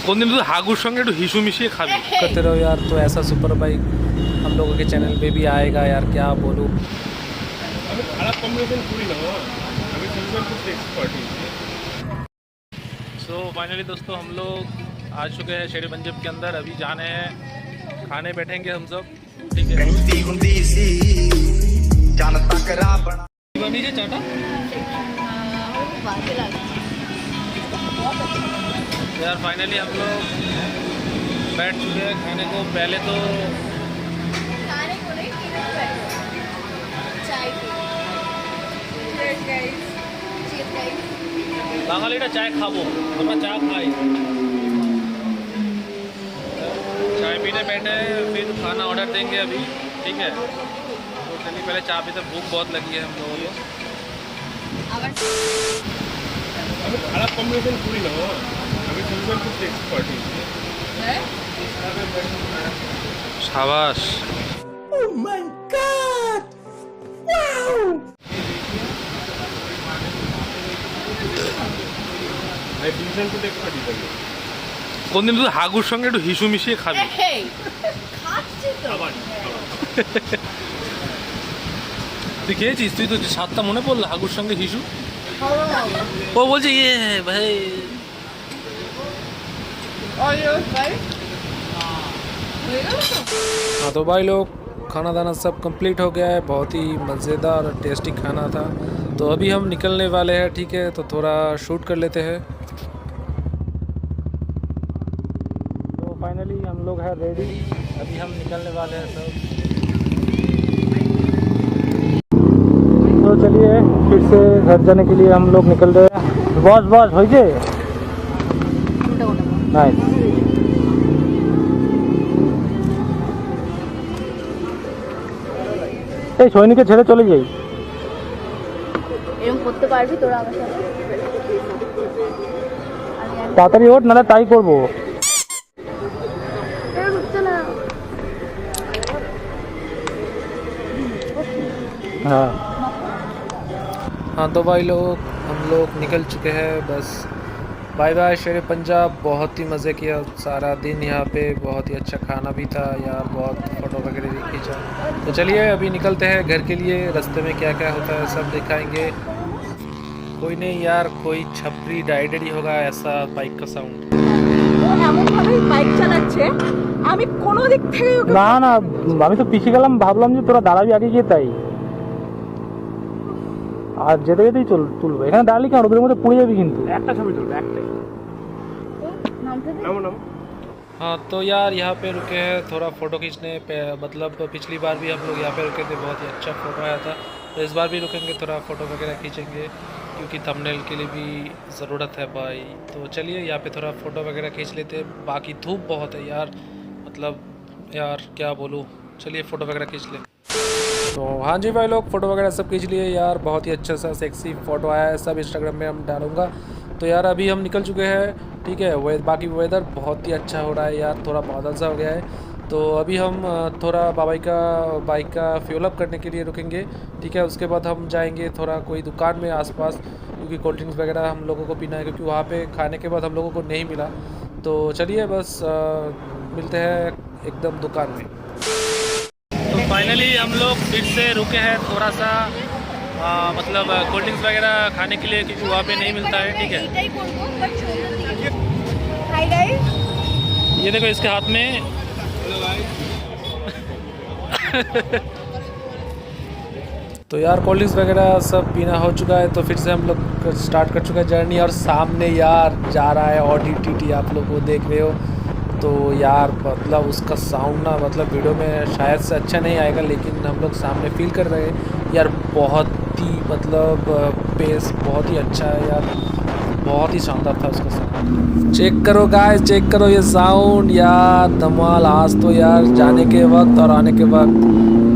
কোনদিন তো হাগুর সঙ্গে একটু হিসু মিশিয়ে খাবি। करते रहो यार। तो ऐसा सुपर बाइक हम लोगों के चैनल पे भी आएगा यार, क्या बोलूँ। আমি খারাপ কম্বিনেশন করি না, আমি সিম্পল कुछ एक्सपर्ट हूं। सो फाइनली दोस्तों हम लोग आ चुके हैं शेर पंजाब के अंदर। अभी जाने हैं खाने बैठेंगे हम सब, ठीक है। चाटा यार फाइनली हम लोग बैठ चुके हैं खाने को। पहले तो বাঙালিরা চায় খাবো, আমরা চা খাই। चाय पीने बैठे फिर खाना ऑर्डर देंगे अभी, ठीक है। तो चलिए पहले चाय पीते, भूख बहुत लगी है हम लोगों को। আমি খারাপ কম্বিনেশন করি না, আমি সিম্পল कुछ एक्सपर्ट हूं। शाबाश। Oh my God, wow. ভাই বিজন তো দেখতে পারি। কোনদিন তো হাগুর সঙ্গে একটু হিসু মিশিয়ে খাবি। খাচ্ছি তো আবার তুই খেয়েছিস? তুই তো সাতটা মনে পড়লো হাগুর সঙ্গে হিসু। ও বলছে ইয়ে ভাই। हाँ तो भाई लोग खाना दाना सब कंप्लीट हो गया है। बहुत ही मज़ेदार और टेस्टी खाना था। तो अभी हम निकलने वाले हैं, ठीक है। तो थोड़ा शूट कर लेते हैं। तो फाइनली हम लोग हैं रेडी, अभी हम निकलने वाले हैं सब। तो चलिए फिर से घर जाने के लिए हम लोग निकल रहे हैं। बस बस हो जाए नाइस। এই সৈনিকে ছেড়ে চলে যাই। এরকম করতে পারবি তোরা আমার সাথে? তাড়াতাড়ি ওঠ, নাহলে তাই করবো। এরকম হচ্ছে না। हाँ हाँ तो भाई लोग हम लोग निकल चुके हैं। बस बाय बाय शेर पंजाब। बहुत ही मज़े किया सारा दिन यहाँ पे। बहुत ही अच्छा खाना भी था यार, बहुत फ़ोटो वगैरह भी खींचा। तो चलिए अभी निकलते हैं घर के लिए। रास्ते में क्या क्या होता है सब दिखाएंगे। कोई नहीं यार, कोई छपरी डाइडरी होगा ऐसा बाइक का साउंड। এমন ভাবে বাইক চালাচ্ছে আমি কোনো দিক থেকে ওকে না না, আমি তো পিছিয়ে গেলাম, ভাবলাম যে তোরা দাঁড়াবি আগে গিয়ে, তাই। আর যেতে যেতেই তুলবো। এখানে দাঁড়ালে কি রোদের মধ্যে পড়ে যাবি কিন্তু। একটা ছবি তুলবে, একটাই। নামতে দে। हाँ तो यार यहाँ पे रुके हैं थोड़ा फ़ोटो खींचने पे। मतलब पिछली बार भी हम लोग यहाँ पे रुके थे, बहुत ही अच्छा फ़ोटो आया था। तो इस बार भी रुकेंगे, थोड़ा फ़ोटो वगैरह खींचेंगे क्योंकि थंबनेल के लिए भी ज़रूरत है भाई। तो चलिए यहाँ पे थोड़ा फ़ोटो वगैरह खींच लेते। बाकी धूप बहुत है यार, मतलब यार क्या बोलूँ। चलिए फ़ोटो वगैरह खींच ले। तो हाँ जी भाई लोग फ़ोटो वगैरह सब खींच लिए यार। बहुत ही अच्छा सा सेक्सी फ़ोटो आया है, सब इंस्टाग्राम में हम डालूँगा। तो यार अभी हम निकल चुके हैं, ठीक है। बाकी वेदर बहुत ही अच्छा हो रहा है यार, थोड़ा बादल सा हो गया है। तो अभी हम थोड़ा बाइक का फ्यूल अप करने के लिए रुकेंगे, ठीक है। उसके बाद हम जाएंगे थोड़ा कोई दुकान में आसपास, क्योंकि कोल्ड ड्रिंक्स वगैरह हम लोगों को पीना है, क्योंकि वहाँ पे खाने के बाद हम लोगों को नहीं मिला। तो चलिए बस मिलते हैं एकदम दुकान में। तो फाइनली हम लोग फिर से रुके हैं थोड़ा सा, मतलब कोल्ड ड्रिंक्स वगैरह खाने के लिए, क्योंकि वहाँ पे नहीं मिलता है, ठीक है। এটাই করব বাট সুন্দর দিকে। হাই গাইস, ये देखो इसके हाथ में। तो यार कोल्ड ड्रिंक्स वगैरह सब पीना हो चुका है। तो फिर से हम लोग स्टार्ट कर चुका है जर्नी। और सामने यार जा रहा है ऑडी टीटी, आप लोग वो देख रहे हो। तो यार मतलब उसका साउंड ना, मतलब वीडियो में शायद से अच्छा नहीं आएगा, लेकिन हम लोग सामने फील कर रहे हैं यार। बहुत ही मतलब बेस बहुत ही अच्छा है यार, बहुत ही शानदार था उसका साउंड। चेक करो गाइस, चेक करो ये साउंड यार, धमाल। आज तो यार जाने के वक्त और आने के वक्त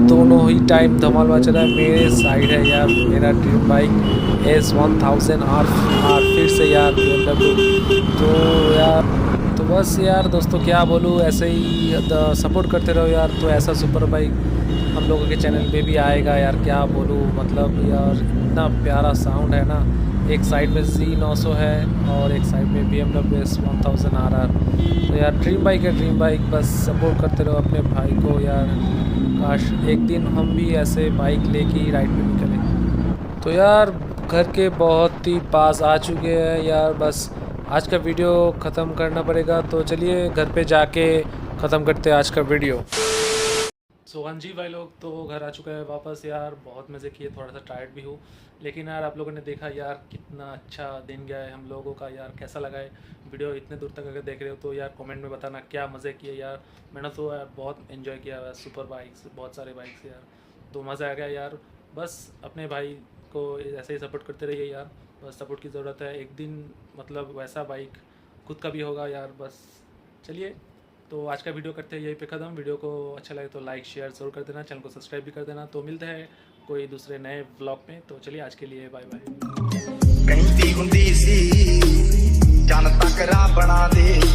दोनों ही टाइम धमाल मच रहा है। मेरे साइड है यार मेरा ड्रीम बाइक S1000 R फिर से यार BMW। तो यार तो बस यार दोस्तों क्या बोलूँ, ऐसे ही सपोर्ट करते रहो यार। तो ऐसा सुपर बाइक हम लोगों के चैनल पे भी आएगा यार, क्या बोलूँ। मतलब यार इतना प्यारा साउंड है ना, एक साइड में Z900 है और एक साइड में BMW S1000 RR। तो यार ड्रीम बाइक है, ड्रीम बाइक, बस सपोर्ट करते रहो अपने भाई को यार। काश एक दिन हम भी ऐसे बाइक लेके ही राइड पे निकलें। तो यार घर के बहुत ही पास आ चुके हैं यार, बस आज का वीडियो ख़त्म करना पड़ेगा। तो चलिए घर पे जाके ख़त्म करते हैं आज का वीडियो। सो हाँ जी भाई लोग, तो घर आ चुका है वापस यार। बहुत मज़े किए, थोड़ा सा टायर्ड भी हूँ, लेकिन यार आप लोगों ने देखा यार कितना अच्छा दिन गया है हम लोगों का यार। कैसा लगा है वीडियो, इतने दूर तक अगर देख रहे हो तो यार कमेंट में बताना क्या मज़े किए यार। मैंने तो यार बहुत एंजॉय किया है, सुपर बाइक्स, बहुत सारे बाइक्स यार, तो मज़ा आ गया यार। बस अपने भाई को ऐसे ही सपोर्ट करते रहिए यार, बस सपोर्ट की ज़रूरत है। एक दिन मतलब वैसा बाइक खुद का भी होगा यार। बस चलिए, तो आज का वीडियो करते हैं यहीं पे ख़त्म। वीडियो को अच्छा लगे तो लाइक शेयर ज़रूर कर देना, चैनल को सब्सक्राइब भी कर देना। तो मिलते हैं कोई दूसरे नए व्लॉग में। तो चलिए आज के लिए बाय बाय। कहती हुंदी सी जन तक रा बना दे।